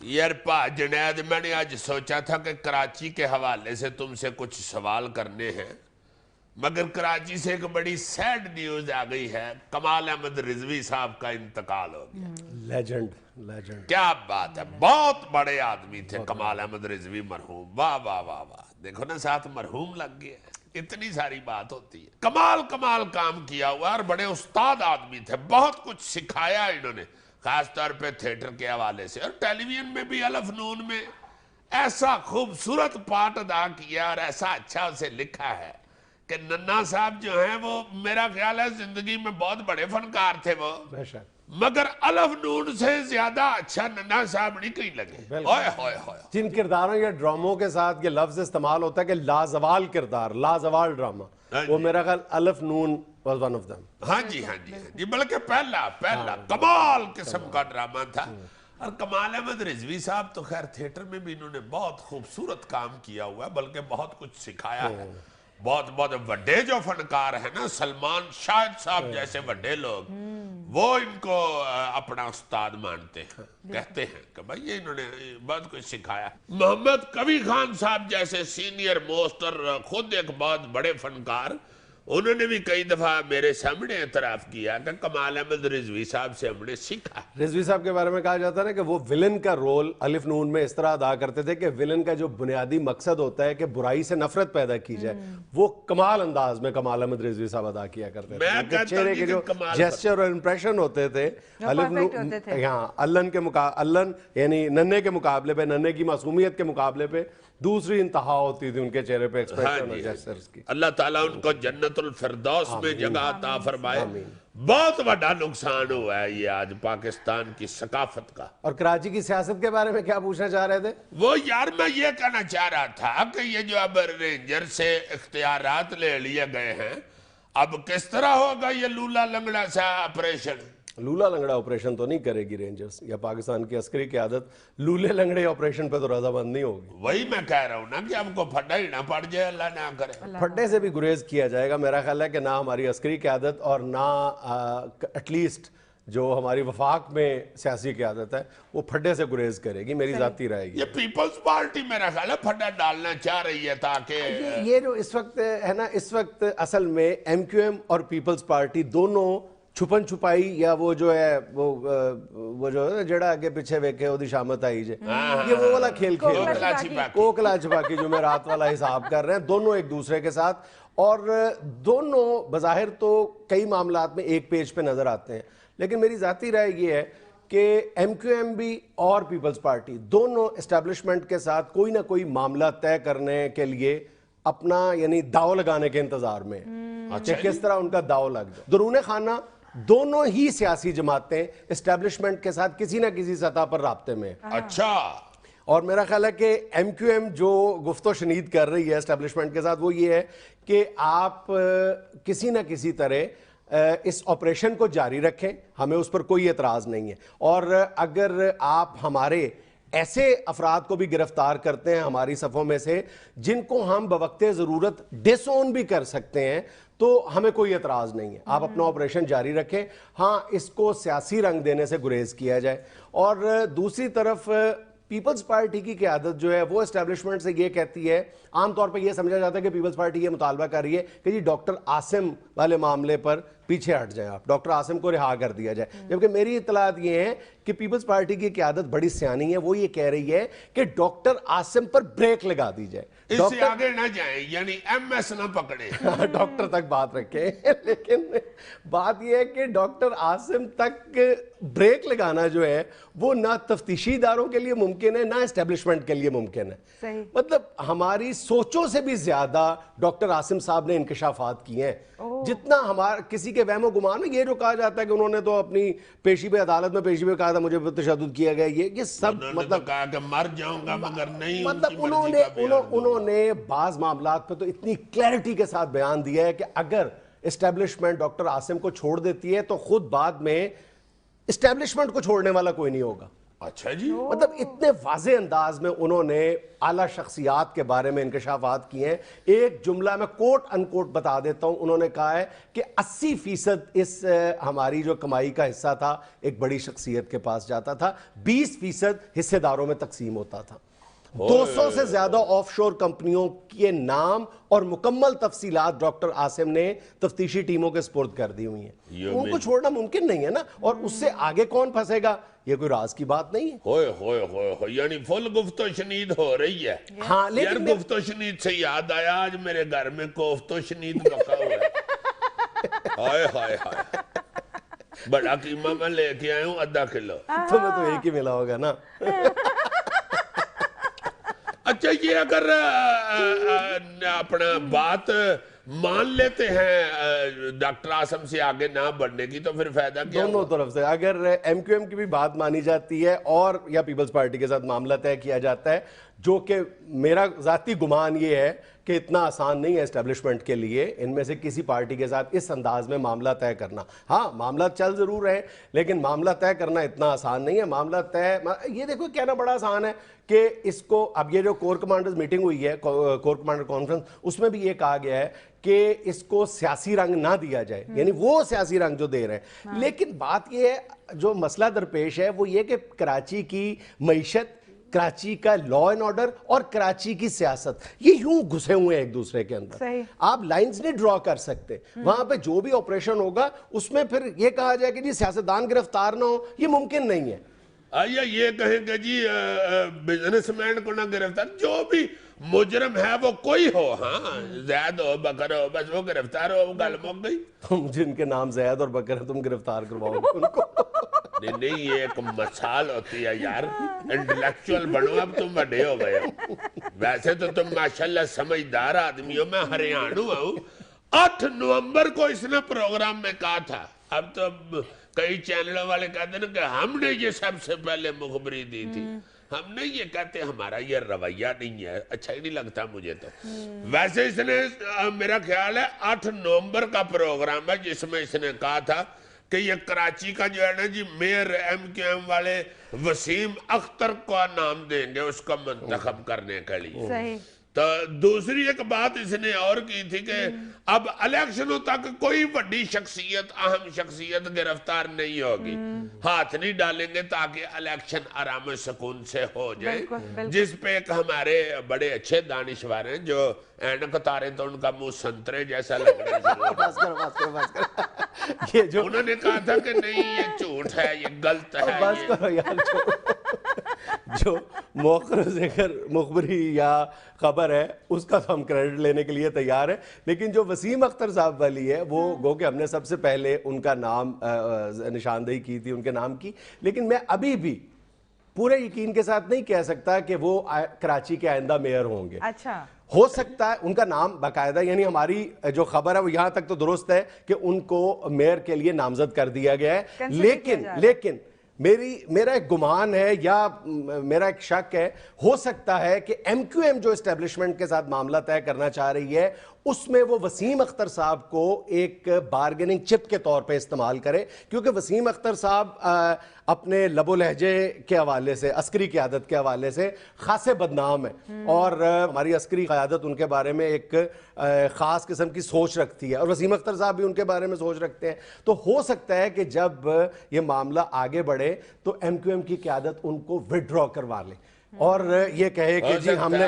یار جنید میں نے آج سوچا تھا کہ کراچی کے حوالے سے تم سے کچھ سوال کرنے ہیں، مگر کراچی سے ایک بڑی سیڈ نیوز آ گئی ہے، کمال احمد رضوی صاحب کا انتقال ہو گیا۔ لیجنڈ کیا بات ہے، بہت بڑے آدمی تھے کمال احمد رضوی مرحوم، واہ واہ واہ واہ، دیکھو نا ساتھ مرحوم لگ گیا ہے، اتنی ساری بات ہوتی ہے۔ کمال کام کیا ہوا اور بڑے استاد آدمی تھے، بہت کچھ سکھایا انہوں نے، خاص طور پہ تھیٹر کے حوالے سے، اور ٹیلی ویژن میں بھی الف نون میں ایسا خوبصورت پارٹ ادا کیا اور ایسا اچھا اسے لکھا ہے کہ ننا صاحب جو ہیں وہ میرا خیال ہے زندگی میں بہت بڑے فنکار تھے وہ، مگر الف نون سے زیادہ اچھا ننا صاحب نہیں کہیں لگے۔ جن کرداروں یا ڈراموں کے ساتھ یہ لفظ استعمال ہوتا ہے کہ لازوال کردار، لازوال ڈرامہ، وہ میرا خیال الف نون was one of them۔ ہاں جی بلکہ پہلا کمال قسم کا ڈرامہ تھا۔ اور کمال احمد رضوی صاحب تو خیر تھیٹر میں بھی انہوں نے بہت خوبصورت کام کیا ہوا ہے، بلکہ بہت کچھ سکھایا ہے۔ بہت بڑے جو فنکار ہیں نا، سلمان شاہد صاحب جیسے بڑے لوگ، وہ ان کو اپنا استاد مانتے ہیں، کہتے ہیں کہ بھائی انہوں نے بہت کچھ سکھایا۔ محمد کبھی خان صاحب جیسے سینئر موسٹ اور خود ایک بہت بڑے فنکار، انہوں نے بھی کئی دفعہ میرے سامنے اعتراف کیا کہ کمال احمد رضوی صاحب سے ہم نے سیکھا۔ رضوی صاحب کے بارے میں کہا جاتا ہے نا کہ وہ ویلن کا رول الف نون میں اس طرح ادا کرتے تھے کہ ویلن کا جو بنیادی مقصد ہوتا ہے کہ برائی سے نفرت پیدا کی جائے، وہ کمال انداز میں کمال احمد رضوی صاحب ادا کیا کرتے تھے۔ چہرے کے جو جیسچر اور امپریشن ہوتے تھے الف نون، ہاں الن یعنی ننے کے مقابلے پہ، ننے کی معصومیت کے مقابلے پہ دوسری انتہا ہوتی تھی ان کے چہرے پہ ایکسپریشن اور جیسچرز کی۔ اللہ تعالیٰ ان کو جنت الفردوس میں جگہ عطا فرمائے۔ بہت بڑا نقصان ہوا ہے یہ آج پاکستان کی ثقافت کا۔ اور کراچی کی سیاست کے بارے میں کیا پوچھنا چاہ رہے تھے؟ وہ یار میں یہ کہنا چاہ رہا تھا کہ یہ جو اب رینجر سے اختیارات لے لیے گئے ہیں، اب کس طرح ہوگا یہ لولا لنگڑا سا آپریشن؟ لولا لنگڑا آپریشن تو نہیں کرے گی رینجرز یا پاکستان کی عسکری قیادت، لولے لنگڑے آپریشن پہ تو رضامند نہیں ہوگی۔ وہی میں کہہ رہا ہوں نا کہ ہم کو پھڈا ہی نہ پڑ جائے، اللہ نہ کرے۔ پھڈے سے بھی گریز کیا جائے گا، میرا خیال ہے کہ نہ ہماری عسکری قیادت اور نہ ایٹ لیسٹ جو ہماری وفاق میں سیاسی قیادت ہے وہ پھڈے سے گریز کرے گی، میری ذاتی رائے گی۔ یہ پیپلز پارٹی میرا خیال ہے پھڈا ڈالنا چاہ رہی ہے تاکہ یہ جو اس وقت ہے نا، اس وقت اصل میں ایم کیو ایم اور پیپلز پارٹی دونوں چھپن چھپائی یا وہ جو ہے وہ جو ہے جڑا آگے پیچھے ویکھے وہ دی شامت آئی جے، یہ وہ والا کھیل کوکلا چھپاکی جمعرات والا حساب کر رہے ہیں دونوں ایک دوسرے کے ساتھ، اور دونوں بظاہر تو کئی معاملات میں ایک پیج پہ نظر آتے ہیں، لیکن میری ذاتی رائے یہ ہے کہ ایم کیو ایم بھی اور پیپلز پارٹی دونوں اسٹیبلشمنٹ کے ساتھ کوئی نہ کوئی معاملہ طے کرنے کے لیے اپنا یعنی داؤ لگانے کے انتظار میں کہ کس طرح ان کا داؤ لگ جائے۔ درون خانہ دونوں ہی سیاسی جماعتیں اسٹیبلشمنٹ کے ساتھ کسی نہ کسی سطح پر رابطے میں۔ اچھا، اور میرا خیال ہے کہ ایم کیو ایم جو گفت و شنید کر رہی ہے اسٹیبلشمنٹ کے ساتھ وہ یہ ہے کہ آپ کسی نہ کسی طرح اس آپریشن کو جاری رکھیں، ہمیں اس پر کوئی اعتراض نہیں ہے، اور اگر آپ ہمارے ایسے افراد کو بھی گرفتار کرتے ہیں ہماری صفوں میں سے جن کو ہم بوقت ضرورت ڈس اون بھی کر سکتے ہیں تو ہمیں کوئی اعتراض نہیں ہے، آپ اپنا آپریشن جاری رکھیں، ہاں اس کو سیاسی رنگ دینے سے گریز کیا جائے۔ اور دوسری طرف پیپلز پارٹی کی قیادت جو ہے وہ اسٹیبلشمنٹ سے یہ کہتی ہے، عام طور پہ یہ سمجھا جاتا ہے کہ پیپلز پارٹی یہ مطالبہ کر رہی ہے کہ جی ڈاکٹر عاصم والے معاملے پر پیچھے ہٹ جائیں، آپ ڈاکٹر عاصم کو رہا کر دیا جائے، جبکہ میری اطلاعات یہ ہیں کہ پیپلز پارٹی کی قیادت بڑی سیانی ہے، وہ یہ کہہ رہی ہے کہ ڈاکٹر عاصم پر بریک لگا دی جائے، اس سے آگے نہ جائیں، یعنی ایم ایس نہ پکڑے، ڈاکٹر تک بات رکھیں، لیکن بات یہ ہے کہ ڈاکٹر عاصم تک بریک لگانا جو ہے وہ نہ تفتیشی اداروں کے لیے ممکن ہے نہ اسٹیبلشمنٹ کے لیے ممکن ہے۔ مطلب ہماری سوچوں سے بھی زیادہ ڈاکٹر عاصم صاحب نے انکشافات کیے ہیں، جتنا ہمارا کسی کے وہم و گمان میں یہ جو کہا جاتا ہے کہ انہوں نے تو اپنی پیشی پہ عدالت میں پیشی پہ کہا تھا مجھے تشدد کیا گیا، یہ سب مطلب کہا کہ مر جاؤں گا مگر نہیں، مطلب انہوں نے بعض معاملات پہ تو اتنی کلیئرٹی کے ساتھ بیان دیا ہے کہ اگر اسٹیبلشمنٹ ڈاکٹر عاصم کو چھوڑ دیتی ہے تو خود بعد میں اسٹیبلشمنٹ کو چھوڑنے والا کوئی نہیں ہوگا، اچھا جی، مطلب اتنے واضح انداز میں انہوں نے اعلیٰ شخصیات کے بارے میں انکشافات کیے ہیں. ایک جملہ میں کوٹ ان کوٹ بتا دیتا ہوں. انہوں نے کہا ہے کہ 80% اس ہماری جو کمائی کا حصہ تھا ایک بڑی شخصیت کے پاس جاتا تھا, 20% حصے داروں میں تقسیم ہوتا تھا. 200 سے زیادہ آف شور کمپنیوں کے نام اور مکمل تفصیلات ڈاکٹر عاصم نے تفتیشی ٹیموں کے سپرد کر دی ہوئی ہیں. ان کو چھوڑنا ممکن نہیں ہے نا, اور اس سے آگے کون پھنسے گا یہ کوئی راز کی بات نہیں ہے. ہوئے ہوئے ہوئے ہوئے, یعنی فل گفت و شنید ہو رہی ہے. ہاں یار لیکن گفت و شنید سے یاد آیا, آج میرے گھر میں کوفت و شنید پکا ہوا ہے. ہائے ہائے ہائے, بڑا قیمہ میں لے کے آیا ہوں 1/2 کلو. تمہیں تو ایک ہی ملا ہوگا نا. اچھا یہ اگر اپنا بات مان لیتے ہیں ڈاکٹر عاصم سے آگے نہ بڑھنے کی, تو پھر فائدہ کیا؟ دونوں طرف سے اگر ایم کیو ایم کی بھی بات مانی جاتی ہے اور یا پیپلز پارٹی کے ساتھ معاملہ طے کیا جاتا ہے, جو کہ میرا ذاتی گمان یہ ہے کہ اتنا آسان نہیں ہے اسٹیبلشمنٹ کے لیے ان میں سے کسی پارٹی کے ساتھ اس انداز میں معاملہ طے کرنا. ہاں معاملہ چل ضرور رہے لیکن معاملہ طے کرنا اتنا آسان نہیں ہے. معاملہ طے, یہ دیکھو کہنا بڑا آسان ہے کہ اس کو, اب یہ جو کور کمانڈرز میٹنگ ہوئی ہے, کور کمانڈر کانفرنس, اس میں بھی یہ کہا گیا ہے کہ اس کو سیاسی رنگ نہ دیا جائے, یعنی وہ سیاسی رنگ جو دے رہے ہیں. لیکن بات یہ ہے, جو مسئلہ درپیش ہے وہ یہ کہ کراچی کی معیشت, کراچی کا لا اینڈ آرڈر اور کراچی کی سیاست, یہ یوں گھسے ہوئے ہیں ایک دوسرے کے اندر. آپ لائنز نہیں ڈرا کر سکتے. وہاں پہ جو بھی آپریشن ہوگا اس میں پھر یہ کہا جائے کہ جی سیاستدان گرفتار نہ ہو, یہ ممکن نہیں ہے. آیا یہ کہیں کہ جی بزنس مین کو نہ گرفتار, جو بھی مجرم ہے وہ کوئی ہو, ہاں زید ہو بکر ہو, بس وہ گرفتار ہو, وہ گل مک گئی. تم جن کے نام زید اور بکر ہے تم گرفتار کرواؤ گے ان کو. نہیں یہ ایک مثال ہوتی ہے یار, انٹلیکچوئل بنو, اب تم بڑے ہو گئے ہو. ویسے تو تم ماشاءاللہ سمجھدار آدمی ہو. میں ہریانو ہوں. 8 نومبر کو اس نے پروگرام میں کہا تھا, اب تو کئی چینلوں والے کہتے ہیں کہ ہم نے یہ سب سے پہلے مخبری دی تھی. ہم نے یہ کہتے ہمارا یہ رویہ نہیں ہے, اچھا ہی نہیں لگتا مجھے تو. ویسے اس نے میرا خیال ہے 8 نومبر کا پروگرام ہے جس میں اس نے کہا تھا کہ یہ کراچی کا جو ہے نا جی میئر ایم کیو ایم والے وسیم اختر کو نام دیں گے اس کو منتخب کرنے کے لیے. صحیح. تو دوسری ایک بات اس نے اور کی تھی کہ اب الیکشنوں تک کوئی بڑی شخصیت, اہم شخصیت گرفتار نہیں ہوگی, ہاتھ نہیں ڈالیں گے تاکہ الیکشن آرام و سکون سے ہو جائے. جس پہ ایک ہمارے بڑے اچھے دانشور ہیں جو اینک اتارے تو ان کا منہ سنترے جیسا لگ رہا ہے, یہ جو انہوں نے کہا تھا کہ نہیں یہ جھوٹ ہے, یہ غلط ہے. بس کرو یار, جو موخر ذکر مخبری یا خبر ہے اس کا تو ہم کریڈٹ لینے کے لیے تیار ہیں, لیکن جو وسیم اختر صاحب والی ہے وہ گو کہ ہم نے سب سے پہلے ان کا نام نشاندہی کی تھی, ان کے نام کی, لیکن میں ابھی بھی پورے یقین کے ساتھ نہیں کہہ سکتا کہ وہ کراچی کے آئندہ میئر ہوں گے. اچھا, ہو سکتا ہے ان کا نام باقاعدہ, یعنی ہماری جو خبر ہے وہ یہاں تک تو درست ہے کہ ان کو میئر کے لیے نامزد کر دیا گیا ہے, لیکن میرا ایک گمان ہے یا میرا ایک شک ہے, ہو سکتا ہے کہ ایم کیو ایم جو اسٹیبلشمنٹ کے ساتھ معاملہ طے کرنا چاہ رہی ہے اس میں وہ وسیم اختر صاحب کو ایک بارگیننگ چپ کے طور پہ استعمال کرے, کیونکہ وسیم اختر صاحب اپنے لب و لہجے کے حوالے سے, عسکری قیادت کے حوالے سے خاصے بدنام ہیں, اور ہماری عسکری قیادت ان کے بارے میں ایک خاص قسم کی سوچ رکھتی ہے, اور وسیم اختر صاحب بھی ان کے بارے میں سوچ رکھتے ہیں. تو ہو سکتا ہے کہ جب یہ معاملہ آگے بڑھے تو ایم کیو ایم کی قیادت ان کو وڈرا کروا لے اور یہ کہے کہ جی ہم نے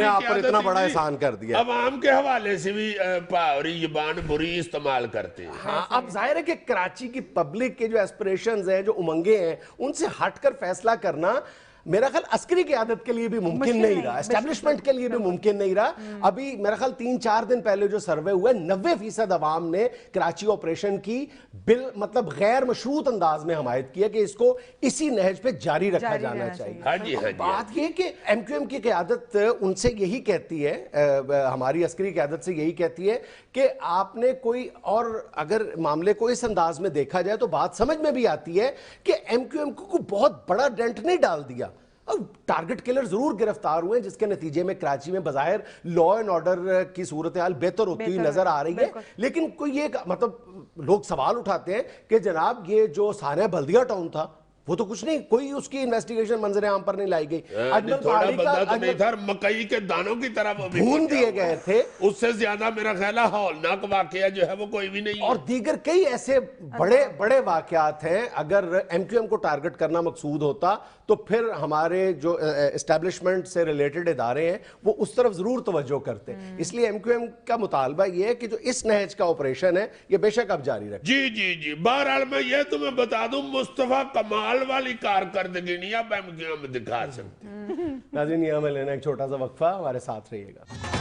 آپ پر اتنا بڑا احسان کر دیا. عوام کے حوالے سے بھی پاوری زبان بری استعمال کرتے ہیں. ہاں, اب ظاہر ہے کہ کراچی کی پبلک کے جو ایسپریشنز ہیں, جو امنگیں ہیں, ان سے ہٹ کر فیصلہ کرنا میرا خیال عسکری قیادت کے لیے بھی ممکن نہیں رہا, اسٹیبلشمنٹ کے لیے بھی ممکن نہیں رہا. ابھی میرا خیال 3-4 دن پہلے جو سروے ہوا ہے 90% عوام نے کراچی آپریشن کی مطلب غیر مشروط انداز میں حمایت کی ہے کہ اس کو اسی نہج پہ جاری رکھا جانا چاہیے. بات یہ کہ ایم کیو ایم کی قیادت ان سے یہی کہتی ہے, ہماری عسکری قیادت سے یہی کہتی ہے کہ آپ نے کوئی, اور اگر معاملے کو اس انداز میں دیکھا جائے تو بات سمجھ میں بھی آتی ہے کہ ایم کیو ایم کو بہت بڑا ڈینٹ نہیں ڈال دیا. اب ٹارگٹ کلر ضرور گرفتار ہوئے جس کے نتیجے میں کراچی میں بظاہر لا اینڈ آرڈر کی صورتحال بہتر ہوتی ہوئی نظر آ رہی ہے, لیکن کوئی یہ مطلب لوگ سوال اٹھاتے ہیں کہ جناب یہ جو سانحہ بلدیہ ٹاؤن تھا وہ تو کچھ نہیں, کوئی اس کی انویسٹیگیشن منظر عام پر نہیں لائی گئی. اجمل تھوڑا پہاڑی بندہ تو نہیں کا تھا, مکئی کے دانوں کی طرح وہ بھی بھون دیے گئے تھے. اس سے زیادہ میرا خیال ہے ہولناک واقعہ جو ہے وہ کوئی بھی نہیں ہے. اور دیگر کئی ایسے بڑے واقعات ہیں. اگر ایم کیو ایم کو ٹارگٹ کرنا مقصود ہوتا تو پھر ہمارے جو اسٹیبلشمنٹ سے ریلیٹڈ ادارے ہیں وہ اس طرف ضرور توجہ کرتے. اس لیے ایم کیو ایم کا مطالبہ یہ ہے کہ جو اس نہج کا آپریشن ہے یہ بے شک اب جاری رکھے. جی بہرحال میں یہ تمہیں بتا دوں, مصطفیٰ کمال والی کارکردگی نہیں اب ایم کیو ایم دکھا سکتے. ناظرین, یہاں میں لینا ایک چھوٹا سا وقفہ, ہمارے ساتھ رہیے گا.